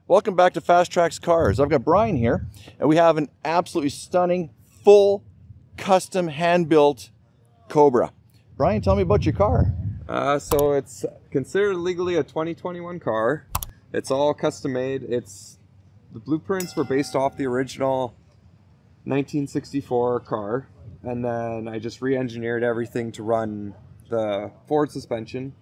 Welcome back to FasTrax Cars. I've got Brian here, and we have an absolutely stunning, full, custom, hand-built Cobra. Brian, tell me about your car. So it's considered legally a 2021 car. It's all custom made. The blueprints were based off the original 1964 car, and then I just re-engineered everything to run the Ford suspension,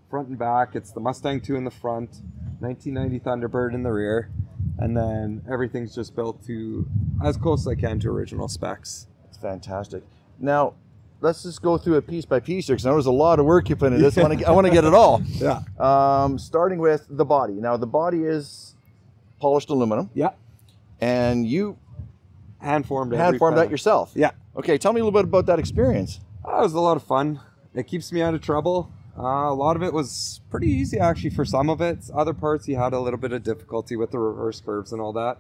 front and back. It's the Mustang 2 in the front, 1990 Thunderbird in the rear, and then everything's just built to as close as I can to original specs. It's fantastic. Now, let's just go through it piece by piece here, because I know there's a lot of work you put into this. I want to get it all. Yeah. Starting with the body. Now, the body is polished aluminum. Yeah. And you Hand-formed that yourself. Yeah. Okay, tell me a little bit about that experience. It was a lot of fun. It keeps me out of trouble. A lot of it was pretty easy, actually, for some of it. Other parts, you had a little bit of difficulty with the reverse curves and all that.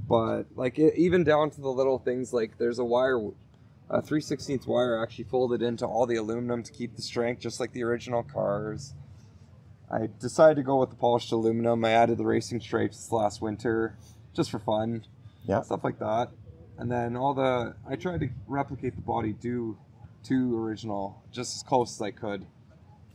But even down to the little things, like there's a wire, a 3/16 wire actually folded into all the aluminum to keep the strength, just like the original cars. I decided to go with the polished aluminum. I added the racing stripes last winter, just for fun. Yeah. Stuff like that. And then I tried to replicate the body to original, just as close as I could.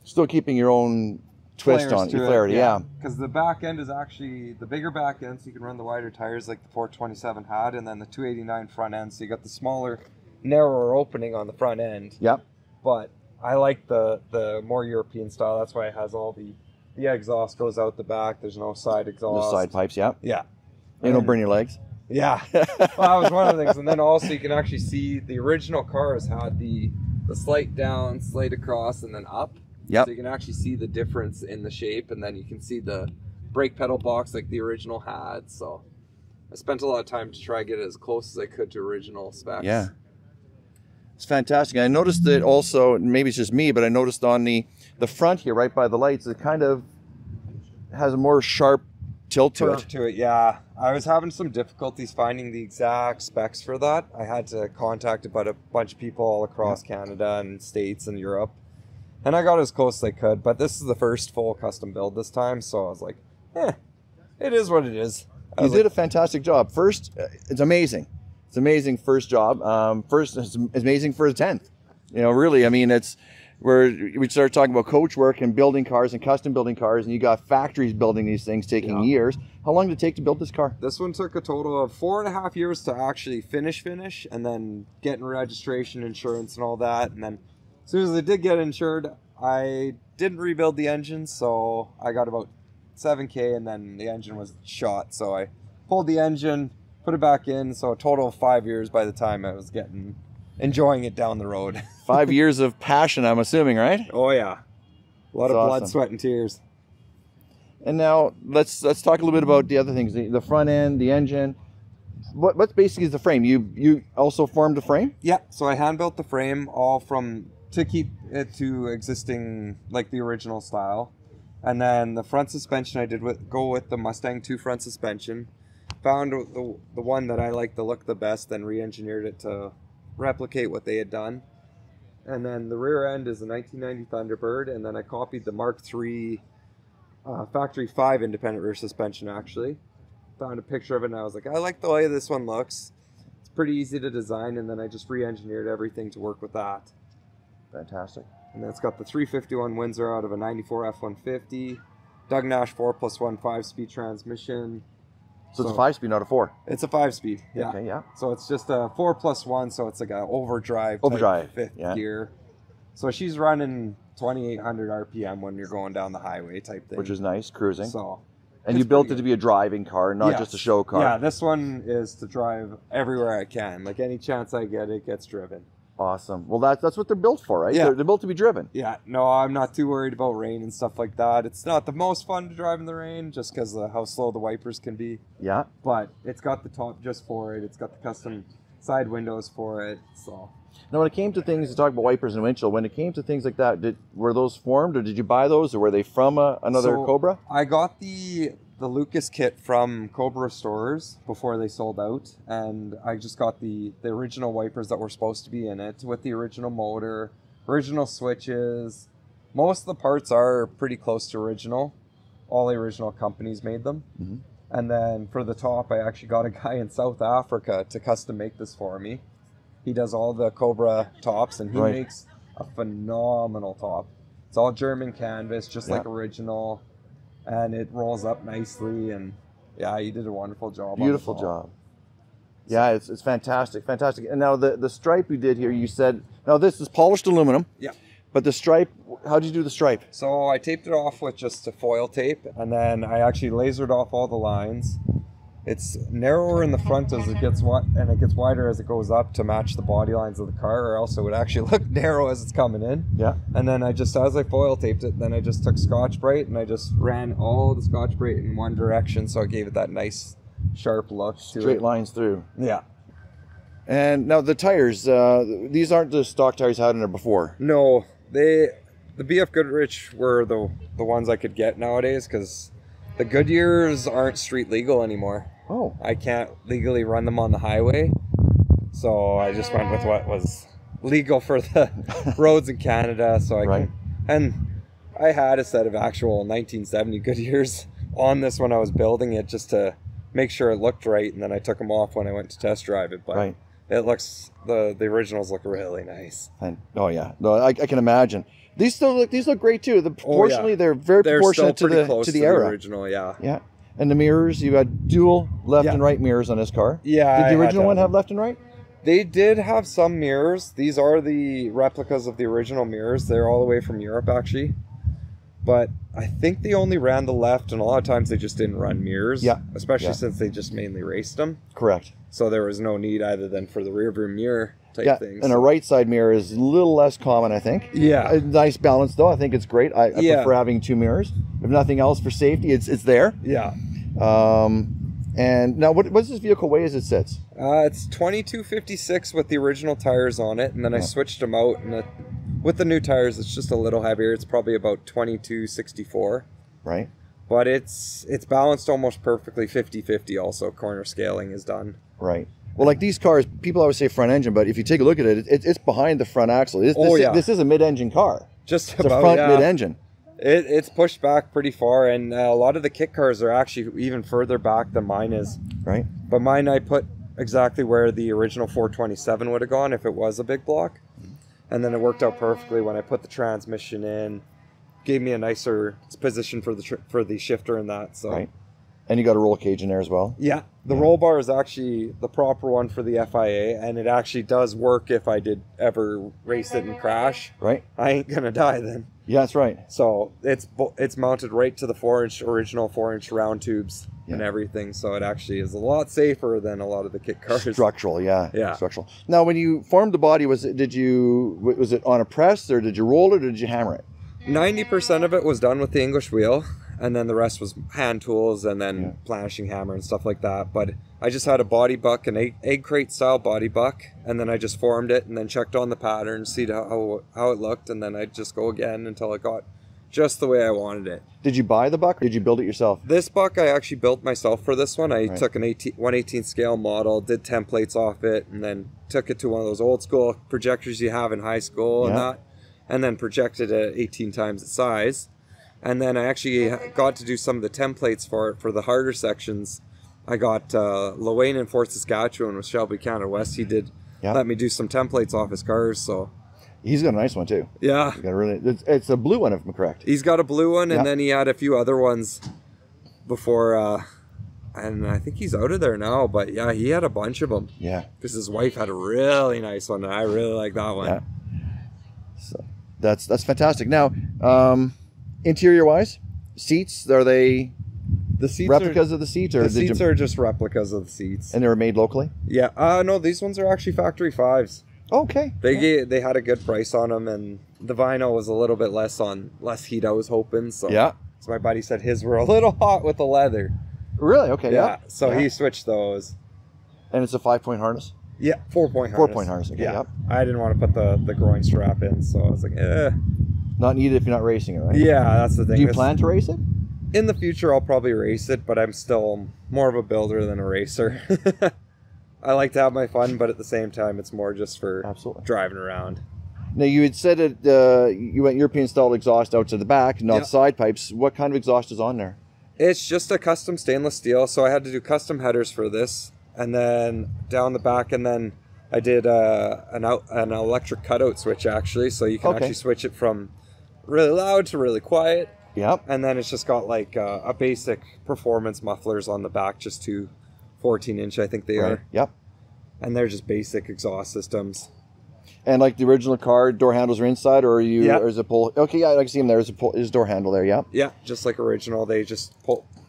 Still keeping your own twist on it, your clarity, yeah. Because the back end is actually the bigger back end, so you can run the wider tires like the 427 had, and then the 289 front end, so you got the smaller, narrower opening on the front end. Yep. But I like the more European style. That's why it has all the exhaust goes out the back. There's no side exhaust. No side pipes, yeah. Yeah. You don't burn your legs. Yeah. Well, that was one of the things. And then also you can actually see the original cars had the slight down, slight across, and then up. Yep. So you can actually see the difference in the shape, and then you can see the brake pedal box like the original had. So I spent a lot of time to try to get it as close as I could to original specs. Yeah. It's fantastic. I noticed that also, maybe it's just me, but I noticed on the front here, right by the lights, it kind of has a more sharp tilt to it. Yeah. I was having some difficulties finding the exact specs for that. I had to contact about a bunch of people all across Canada and States and Europe. And I got as close as I could, but this is the first full custom build this time, so I was like, it is what it is. You did a fantastic job. First, it's amazing. It's amazing first job. First, it's amazing for a 10th. You know, really, I mean, it's where we started talking about coach work and building cars and custom building cars, and you got factories building these things taking years. How long did it take to build this car? This one took a total of 4.5 years to actually finish, and then getting registration, insurance, and all that. And then as soon as I did get insured, I didn't rebuild the engine, so I got about $7,000, and then the engine was shot. So I pulled the engine, put it back in, so a total of 5 years by the time I was enjoying it down the road. 5 years of passion, I'm assuming, right? Oh yeah, a lot of blood, sweat, and tears. And now let's talk a little bit about the other things, the front end, the engine. What's basically the frame? You also formed the frame? Yeah, so I hand built the frame all to keep it to existing, like the original style. And then the front suspension I did go with the Mustang 2 front suspension. Found the one that I like the look the best, then re-engineered it to replicate what they had done. And then the rear end is a 1990 Thunderbird, and then I copied the Mark III Factory 5 independent rear suspension, actually. Found a picture of it, and I was like, I like the way this one looks. It's pretty easy to design, and then I just re-engineered everything to work with that. Fantastic. And then it's got the 351 Windsor out of a 94 F-150, Doug Nash 4+1 5-speed transmission. So it's a 5-speed, not a 4? It's a 5-speed, yeah. Okay, yeah. So it's just a 4+1, so it's like an overdrive fifth gear. So she's running 2,800 RPM when you're going down the highway type thing. Which is nice, cruising. So, and you built it to be a driving car, not just a show car. Yeah, this one is to drive everywhere I can. Like any chance I get, it gets driven. Awesome. Well, that's what they're built for, right? Yeah. They're built to be driven. Yeah. No, I'm not too worried about rain and stuff like that. It's not the most fun to drive in the rain just because of how slow the wipers can be. Yeah. But it's got the top just for it. It's got the custom side windows for it. So. Now, when it came to things, to talk about wipers and windshield, when it came to things like that, were those formed, or did you buy those, or were they from another Cobra? I got the Lucas kit from Cobra stores before they sold out, and I just got the original wipers that were supposed to be in it with the original motor, original switches. Most of the parts are pretty close to original. All the original companies made them. And then for the top, I actually got a guy in South Africa to custom make this for me. He does all the Cobra tops, and he makes a phenomenal top. It's all German canvas, just like original, and it rolls up nicely. And yeah, he did a wonderful job. Beautiful job. Yeah, it's fantastic, fantastic. And now the stripe you did here, you said, now this is polished aluminum. Yeah. But the stripe, how did you do the stripe? So I taped it off with just a foil tape, and then I actually lasered off all the lines. It's narrower in the front as it gets and it gets wider as it goes up to match the body lines of the car, or else it would actually look narrow as it's coming in. Yeah. And then I just, as I foil taped it, then I just took Scotch-Brite and I just ran all the Scotch-Brite in one direction, so it gave it that nice sharp look to it. Straight lines through. Yeah. And now the tires, these aren't the stock tires you had in there before. No, the BF Goodrich were the ones I could get nowadays, because the Goodyears aren't street legal anymore. Oh. I can't legally run them on the highway, so I just went with what was legal for the roads in Canada. So I can, and I had a set of actual 1970 Goodyears on this when I was building it, just to make sure it looked right, and then I took them off when I went to test drive it. But it looks, the originals look really nice. And, oh yeah, no, I can imagine. These look great too. Proportionally, they're very proportionate to the era. Original, yeah. Yeah. And the mirrors, you had dual left and right mirrors on this car. Yeah. Did the original one have left and right? They did have some mirrors. These are the replicas of the original mirrors. They're all the way from Europe, actually. But I think they only ran the left, and a lot of times they just didn't run mirrors. Yeah. Especially since they just mainly raced them. Correct. So there was no need either than for the rear view mirror type thing. And a right side mirror is a little less common, I think. Yeah. A nice balance though. I think it's great. I prefer having two mirrors. If nothing else for safety, it's there. Yeah. And now what's this vehicle weigh as it sits? It's 2256 with the original tires on it, and then I switched them out, and with the new tires it's just a little heavier. It's probably about 2264. Right. But it's balanced almost perfectly, 50-50 also. Corner scaling is done. Right. Well, like these cars, people always say front engine, but if you take a look at it, it's behind the front axle. This is a mid-engine car. It's a front mid-engine. It's pushed back pretty far, and a lot of the kit cars are actually even further back than mine is. Right. But mine I put exactly where the original 427 would have gone if it was a big block. And then it worked out perfectly when I put the transmission in. Gave me a nicer position for the shifter and that. So. Right. And you got a roll cage in there as well? Yeah. The roll bar is actually the proper one for the FIA, and it actually does work if I did ever race it and crash. Right. I ain't going to die then. Yeah, that's right. So it's mounted right to the original 4-inch round tubes and everything. So it actually is a lot safer than a lot of the kit cars. Structural, yeah. Structural. Now, when you formed the body, was it on a press, or did you roll it, or did you hammer it? 90% of it was done with the English wheel, and then the rest was hand tools and then planishing hammer and stuff like that. But I just had a body buck, an egg crate style body buck, and then I just formed it and then checked on the pattern, see how it looked, and then I'd just go again until it got just the way I wanted it. Did you buy the buck, or did you build it yourself? This buck I actually built myself for this one. I took an 1/18 scale model, did templates off it, and then took it to one of those old school projectors you have in high school and that, and then projected it 18 times its size. And then I actually got to do some of the templates for it for the harder sections. I got Lowain in Fort Saskatchewan with Shelby Canada West. He did let me do some templates off his cars. So he's got a nice one too. Yeah, it's a blue one, if I'm correct. He's got a blue one, and then he had a few other ones before. And I think he's out of there now. But yeah, he had a bunch of them. Yeah, because his wife had a really nice one, and I really like that one. Yeah. So that's fantastic. Now, interior wise, seats, are they replicas of the seats, or the seats are just replicas of the seats, and they were made locally? Yeah. No, these ones are actually factory 5s. Okay. They had a good price on them, and the vinyl was a little bit less heat, I was hoping. So so my buddy said his were a little hot with the leather. Really? Okay. Yeah. So he switched those. And it's a 5-point harness? Yeah, 4-point harness. 4-point harness. Okay. Yeah. I didn't want to put the groin strap in, so I was like, Not needed if you're not racing it, right? Yeah, that's the thing. Do you plan to race it? In the future, I'll probably race it, but I'm still more of a builder than a racer. I like to have my fun, but at the same time, it's more just for driving around. Now, you had said that you went European-style exhaust out to the back, not side pipes. What kind of exhaust is on there? It's just a custom stainless steel, so I had to do custom headers for this, and then down the back, and then I did an electric cutout switch actually, so you can actually switch it from really loud to really quiet. Yep. And then it's just got like a basic performance mufflers on the back, just two 14-inch, I think they are. Yep. And they're just basic exhaust systems. And like the original car, door handles are inside, or are you? Or is it pull? Okay, yeah, I can see them there. There's a door handle there. Yeah. Yeah, just like original. They just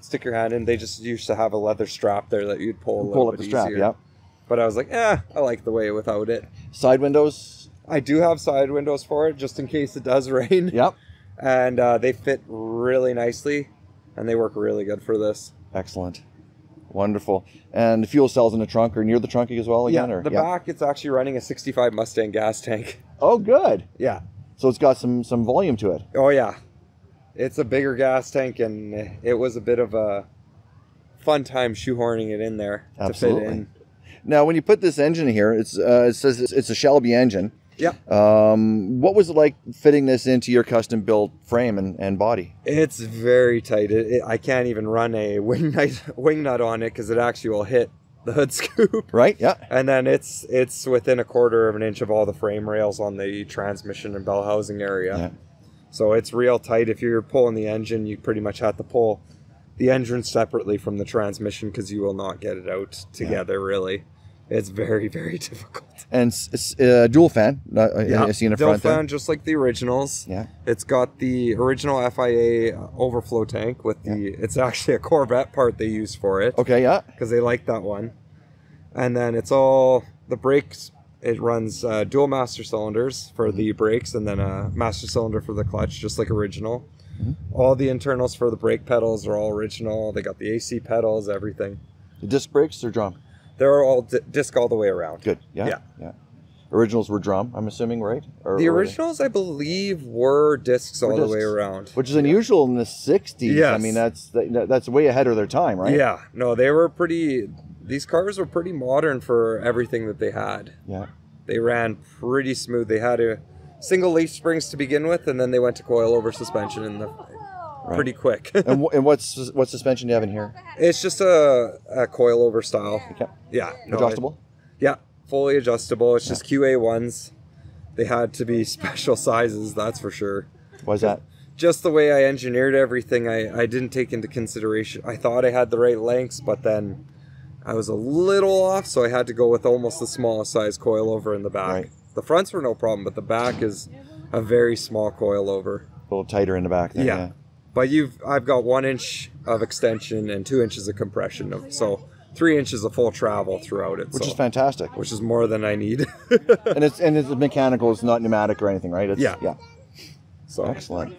stick your hand in. They just used to have a leather strap there that you'd pull a little bit easier. Pull up the strap. Yeah. But I was like, I like the way without it. Side windows. I do have side windows for it, just in case it does rain. Yep. And they fit really nicely, and they work really good for this. Excellent. Wonderful. And the fuel cells in the trunk or near the trunk as well again? Yeah, the back, it's actually running a 65 Mustang gas tank. Oh, good. Yeah. So it's got some volume to it. Oh, yeah. It's a bigger gas tank, and it was a bit of a fun time shoehorning it in there to fit in. Now, when you put this engine here, it says it's a Shelby engine. Yeah. What was it like fitting this into your custom built frame and body? It's very tight. I can't even run a wing nut on it because it actually will hit the hood scoop. Right. Yeah. And then it's within 1/4 of an inch of all the frame rails on the transmission and bell housing area. Yeah. So it's real tight. If you're pulling the engine, you pretty much have to pull the engine separately from the transmission because you will not get it out together. Really. It's very, very difficult. And it's dual fan. I see in the front dual fan, just like the originals. Yeah. It's got the original FIA overflow tank with it's actually a Corvette part they use for it. Okay, yeah. Because they like that one. And then it's all, the brakes, it runs dual master cylinders for the brakes and then a master cylinder for the clutch, just like original. All the internals for the brake pedals are all original. They got the AC pedals, everything. The disc brakes or drum? They're all disc all the way around. Good. Yeah. Originals were drum, I'm assuming, right? The originals, I believe, were discs all the way around. Which is unusual in the 60s. Yes. I mean, that's way ahead of their time, right? Yeah. No, they were these cars were pretty modern for everything that they had. Yeah. They ran pretty smooth. They had a single leaf springs to begin with, and then they went to coilover suspension in the... Pretty quick. And what suspension do you have in here? It's just a coilover style. Okay. Yeah. Adjustable? Fully adjustable. It's just QA1s. They had to be special sizes, that's for sure. Why's that? Just the way I engineered everything, I didn't take into consideration. I thought I had the right lengths, but then I was a little off, so I had to go with almost the smallest size coilover in the back. Right. The fronts were no problem, but the back is a very small coilover. A little tighter in the back there, yeah. But I've got 1 inch of extension and 2 inches of compression, so 3 inches of full travel throughout it. Which is fantastic. Which is more than I need. and it's mechanical, it's not pneumatic or anything, right? Yeah. So excellent.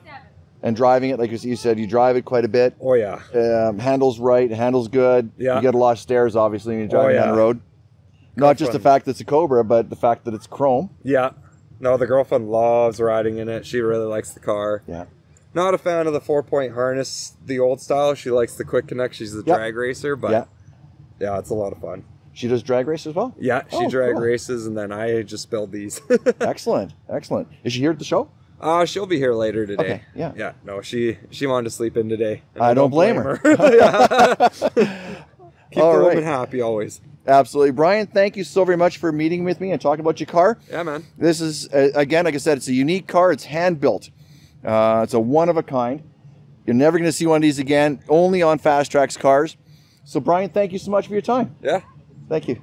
And driving it, like you said, you drive it quite a bit. Oh yeah. Handles right, handles good. Yeah. You get a lot of stairs, obviously, when you're driving down the road. Not just the fact that it's a Cobra, but the fact that it's chrome. Yeah. No, the girlfriend loves riding in it. She really likes the car. Yeah. Not a fan of the 4-point harness, the old style. She likes the quick connect. She's a drag racer, but yeah, it's a lot of fun. She does drag race as well? Yeah, she drag races, and then I just build these. Excellent. Is she here at the show? She'll be here later today. Okay, yeah. Yeah, no, she wanted to sleep in today. I don't blame her. Keep the woman happy always. Absolutely. Brian, thank you so very much for meeting with me and talking about your car. Yeah, man. This is, again, like I said, it's a unique car. It's hand-built. It's a one-of-a-kind. You're never going to see one of these again, only on FasTrax Cars. So, Brian, thank you so much for your time. Yeah. Thank you.